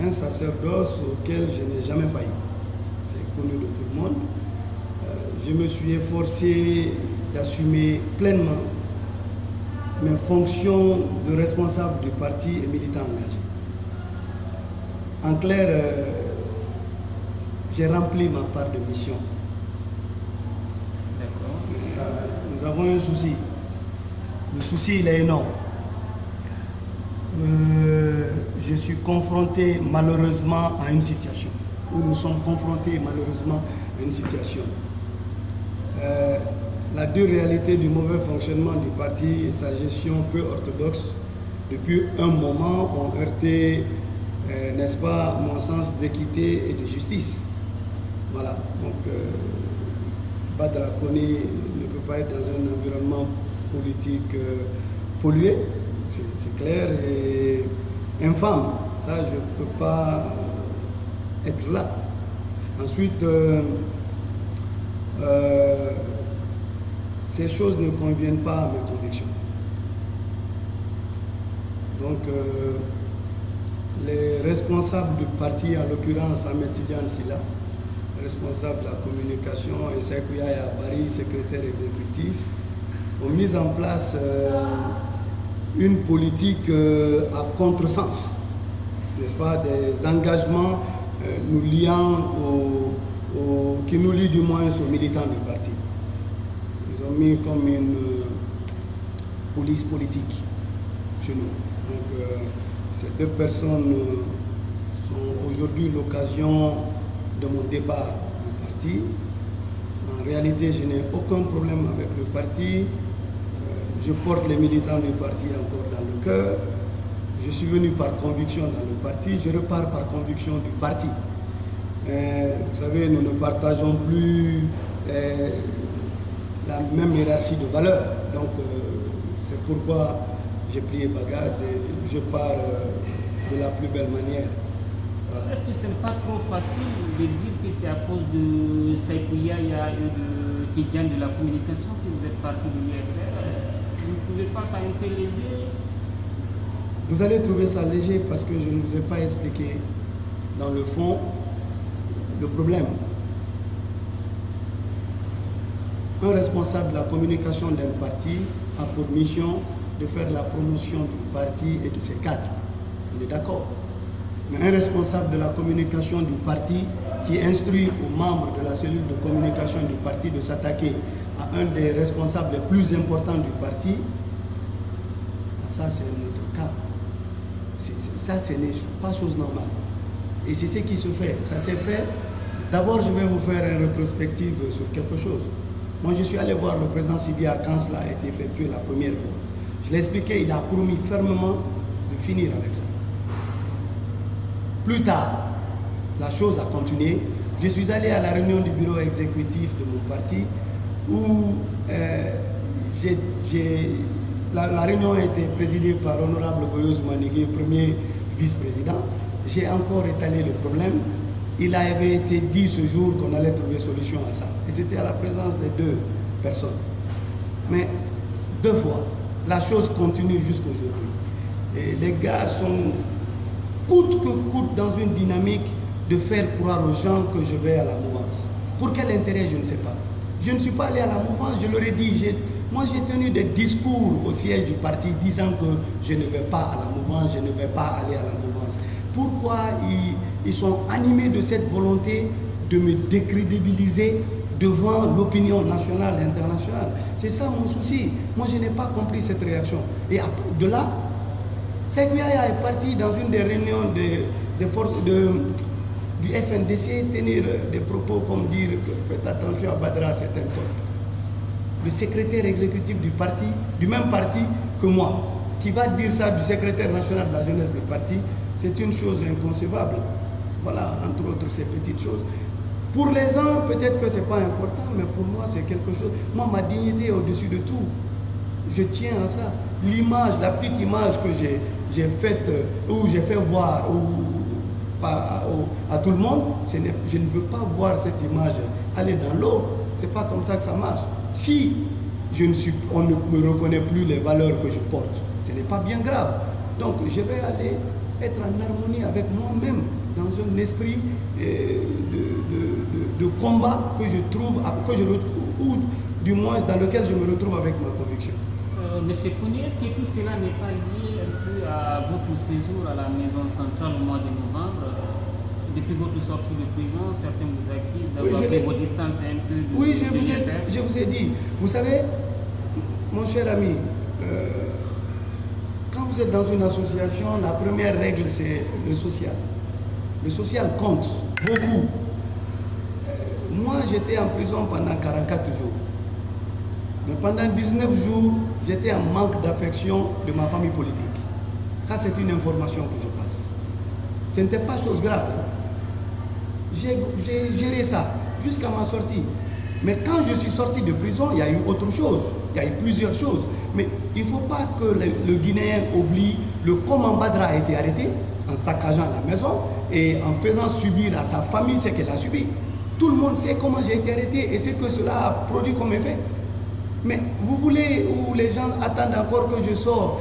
un sacerdoce auquel je n'ai jamais failli. C'est connu de tout le monde. Je me suis efforcé d'assumer pleinement mes fonctions de responsable du parti et militant engagé. En clair, j'ai rempli ma part de mission. D'accord. Nous avons un souci. Le souci, il est énorme. Je suis confronté malheureusement à une situation, où nous sommes confrontés malheureusement à une situation. La dure réalité du mauvais fonctionnement du parti et sa gestion peu orthodoxe depuis un moment ont heurté, n'est-ce pas, mon sens d'équité et de justice. Voilà, donc Badra Kone ne peut pas être dans un environnement politique pollué, c'est clair, et infâme. Ça, je ne peux pas être là. Ensuite, ces choses ne conviennent pas à mes convictions. Donc, les responsables du parti, en l'occurrence Ahmed Tidjane Silla, responsable de la communication, et Sekou Yaya Bari, secrétaire exécutif, ont mis en place une politique à contresens, n'est-ce pas, des engagements nous liant qui nous lient du moins aux militants du parti. Ils ont mis comme une police politique chez nous. Donc ces deux personnes sont aujourd'hui l'occasion de mon départ du parti. En réalité, je n'ai aucun problème avec le parti. Je porte les militants du parti encore dans le cœur. Je suis venu par conviction dans le parti. Je repars par conviction du parti. Vous savez, nous ne partageons plus la même hiérarchie de valeurs. Donc, c'est pourquoi j'ai plié bagage et je pars de la plus belle manière. Voilà. Est-ce que ce n'est pas trop facile de dire que c'est à cause de Sekou Yaya et de Tidjane de la communication que vous êtes parti de l'UFR? Vous ne trouvez pas ça un peu léger? Vous allez trouver ça léger parce que je ne vous ai pas expliqué dans le fond le problème. Un responsable de la communication d'un parti a pour mission de faire la promotion du parti et de ses cadres. On est d'accord. Mais un responsable de la communication du parti qui instruit aux membres de la cellule de communication du parti de s'attaquer à un des responsables les plus importants du parti, ça c'est notre cas. Ça, ce n'est pas chose normale. Et c'est ce qui se fait. Ça s'est fait. D'abord, je vais vous faire une rétrospective sur quelque chose. Moi, je suis allé voir le président Sidia quand cela a été effectué la première fois. Je l'ai expliqué, il a promis fermement de finir avec ça. Plus tard, la chose a continué. Je suis allé à la réunion du bureau exécutif de mon parti où la réunion a été présidée par l'honorable Goyoz Manigé, premier vice-président. J'ai encore étalé le problème. Il avait été dit ce jour qu'on allait trouver solution à ça. Et c'était à la présence des deux personnes. Mais deux fois, la chose continue jusqu'aujourd'hui. Et les gars sont coûte que coûte dans une dynamique de faire croire aux gens que je vais à la mouvance. Pour quel intérêt, je ne sais pas. Je ne suis pas allé à la mouvance, je leur ai dit. Moi, j'ai tenu des discours au siège du parti disant que je ne vais pas à la mouvance, je ne vais pas aller à la mouvance. Pourquoi ils sont animés de cette volonté de me décrédibiliser devant l'opinion nationale et internationale? C'est ça mon souci. Moi, je n'ai pas compris cette réaction. Et après, de là, Sekou Yaya est parti dans une des réunions des forces du FNDC tenir des propos comme dire que faites attention à Badra, c'est un tort. Le secrétaire exécutif du parti, du même parti que moi, qui va dire ça du secrétaire national de la jeunesse du parti, c'est une chose inconcevable. Voilà, entre autres, ces petites choses. Pour les uns, peut-être que ce n'est pas important, mais pour moi, c'est quelque chose. Moi, ma dignité est au-dessus de tout. Je tiens à ça. L'image, la petite image que j'ai faite, où j'ai fait voir à tout le monde, je ne veux pas voir cette image aller dans l'eau. Ce n'est pas comme ça que ça marche. Si on ne me reconnaît plus les valeurs que je porte, ce n'est pas bien grave. Donc je vais aller être en harmonie avec moi-même, dans un esprit de combat que je trouve, ou du moins dans lequel je me retrouve avec ma conviction. Monsieur Kouni, est-ce que tout cela n'est pas lié un peu à votre séjour à la maison centrale au mois de novembre? Depuis votre sortie de prison, certains vous accusent d'avoir pris vos distances un peu de Oui, je vous ai dit. Vous savez, mon cher ami, quand vous êtes dans une association, la première règle, c'est le social. Le social compte beaucoup. Moi, j'étais en prison pendant 44 jours. Mais pendant 19 jours, j'étais en manque d'affection de ma famille politique. Ça, c'est une information que je passe. Ce n'était pas chose grave. J'ai géré ça jusqu'à ma sortie. Mais quand je suis sorti de prison, il y a eu autre chose. Il y a eu plusieurs choses. Mais il ne faut pas que le Guinéen oublie comment Badra a été arrêté, en saccageant la maison et en faisant subir à sa famille ce qu'elle a subi. Tout le monde sait comment j'ai été arrêté et ce que cela a produit comme effet. Mais vous voulez, ou les gens attendent encore que je sors,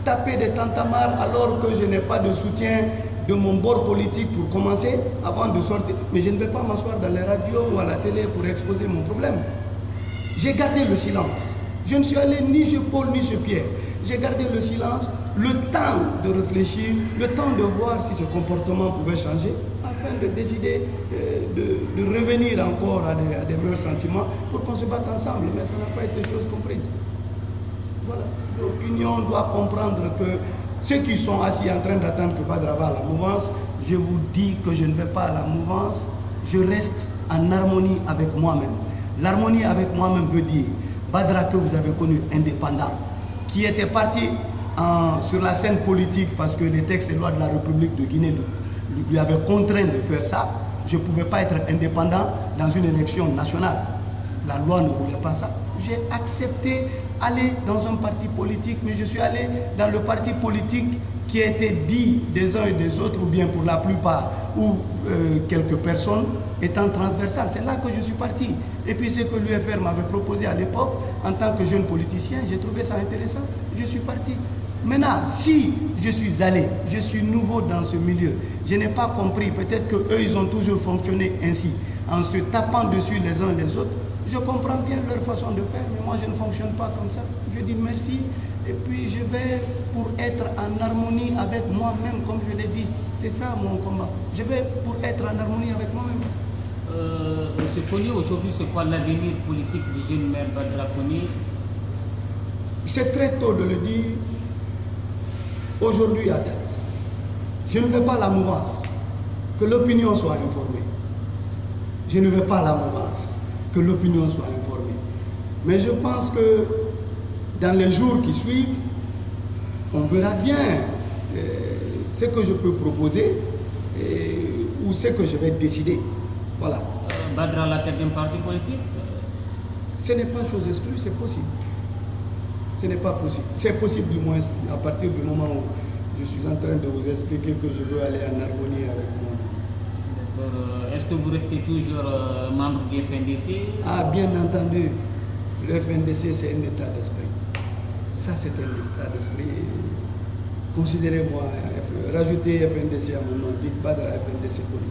taper des tantamars alors que je n'ai pas de soutien de mon bord politique pour commencer avant de sortir. Mais je ne vais pas m'asseoir dans les radios ou à la télé pour exposer mon problème. J'ai gardé le silence. Je ne suis allé ni chez Paul ni chez Pierre. J'ai gardé le silence, le temps de réfléchir, le temps de voir si ce comportement pouvait changer, afin de décider de revenir encore à des meilleurs sentiments pour qu'on se batte ensemble. Mais ça n'a pas été chose comprise. Voilà. L'opinion doit comprendre que ceux qui sont assis en train d'attendre que Badra va à la mouvance, je vous dis que je ne vais pas à la mouvance, je reste en harmonie avec moi-même. L'harmonie avec moi-même veut dire Badra que vous avez connu indépendant, qui était parti sur la scène politique parce que les textes et lois de la République de Guinée lui avaient contraint de faire ça. Je ne pouvais pas être indépendant dans une élection nationale. La loi ne voulait pas ça. J'ai accepté aller dans un parti politique, mais je suis allé dans le parti politique qui a été dit des uns et des autres, ou bien pour la plupart, ou quelques personnes, étant transversal. C'est là que je suis parti. Et puis ce que l'UFR m'avait proposé à l'époque, en tant que jeune politicien, j'ai trouvé ça intéressant. Je suis parti. Maintenant, si je suis allé, je suis nouveau dans ce milieu, je n'ai pas compris, peut-être qu'eux, ils ont toujours fonctionné ainsi, en se tapant dessus les uns les autres. Je comprends bien leur façon de faire, mais moi je ne fonctionne pas comme ça. Je dis merci, et puis je vais pour être en harmonie avec moi-même, comme je l'ai dit. C'est ça mon combat. Je vais pour être en harmonie avec moi-même. Monsieur Kouni, aujourd'hui, c'est quoi l'avenir politique du jeune maire Badra Kouni? C'est très tôt de le dire. Aujourd'hui à date, je ne vais pas à la mouvance, que l'opinion soit informée. Je ne vais pas à la mouvance, que l'opinion soit informée. Mais je pense que dans les jours qui suivent, on verra bien ce que je peux proposer ou ce que je vais décider. Voilà. Badra à la tête d'un parti politique? Ce n'est pas chose exclue, c'est possible. Ce n'est pas possible. C'est possible du moins à partir du moment où je suis en train de vous expliquer que je veux aller en harmonie avec moi. D'accord. Est-ce que vous restez toujours membre du FNDC? Ah, bien entendu. Le FNDC, c'est un état d'esprit. Ça, c'est un état d'esprit. Considérez-moi, rajoutez FNDC à mon nom, dites Badra FNDC Kouni.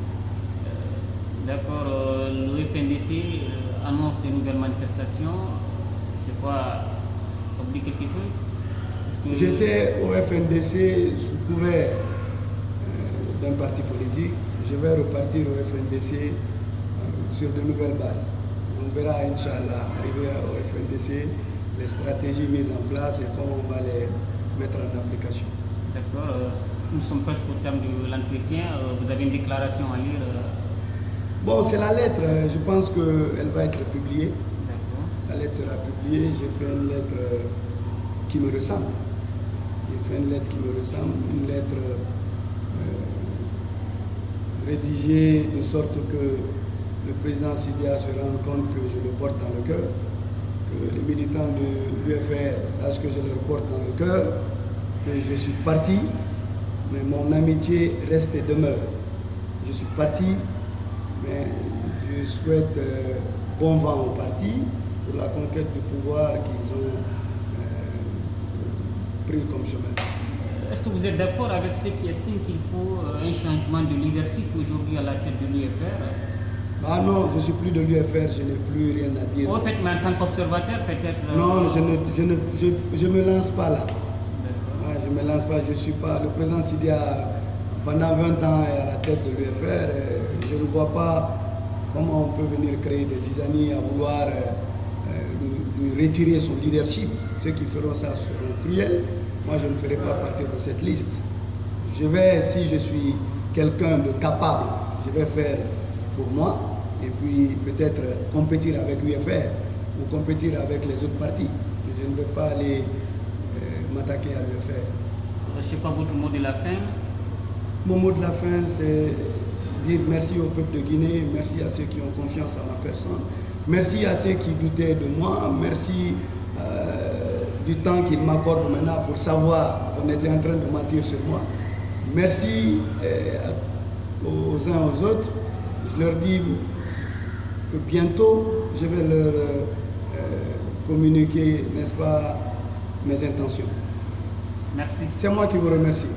D'accord. Le FNDC annonce de nouvelles manifestations. C'est quoi? Ça vous dit quelque chose? J'étais au FNDC sous couvert d'un parti politique. Je vais repartir au FNDC sur de nouvelles bases. On verra, Inch'Allah, arriver au FNDC, les stratégies mises en place et comment on va les mettre en application. D'accord. Nous sommes presque au terme de l'entretien. Vous avez une déclaration à lire? Bon, c'est la lettre. Je pense qu'elle va être publiée. D'accord. La lettre sera publiée. J'ai fait une lettre qui me ressemble. J'ai fait une lettre qui me ressemble, une lettre rédigée de sorte que le président Sidia se rende compte que je le porte dans le cœur, que les militants de l'UFR sachent que je le porte dans le cœur, que je suis parti, mais mon amitié reste et demeure. Je suis parti, mais je souhaite bon vent au parti pour la conquête du pouvoir qu'ils ont pris comme chemin. Est-ce que vous êtes d'accord avec ceux qui estiment qu'il faut un changement de leadership aujourd'hui à la tête de l'UFR? Ah non, je ne suis plus de l'UFR, je n'ai plus rien à dire. En fait, mais en tant qu'observateur, peut-être... Non, je ne me lance pas là. Je ne me lance pas, je ne suis pas... Le président Sidi pendant 20 ans est à la tête de l'UFR. Je ne vois pas comment on peut venir créer des zizanies à vouloir lui retirer son leadership. Ceux qui feront ça seront cruels. Moi, je ne ferai pas partie de cette liste. Je vais, si je suis quelqu'un de capable, je vais faire pour moi et puis peut-être compétir avec l'UFR ou compétir avec les autres partis. Je ne vais pas aller m'attaquer à l'UFR. Je ne sais pas votre mot de la fin. Mon mot de la fin, c'est dire merci au peuple de Guinée, merci à ceux qui ont confiance en ma personne, merci à ceux qui doutaient de moi, merci du temps qu'ils m'accordent maintenant pour savoir qu'on était en train de mentir sur moi. Merci aux uns aux autres. Je leur dis que bientôt, je vais leur communiquer, n'est-ce pas, mes intentions. Merci. C'est moi qui vous remercie.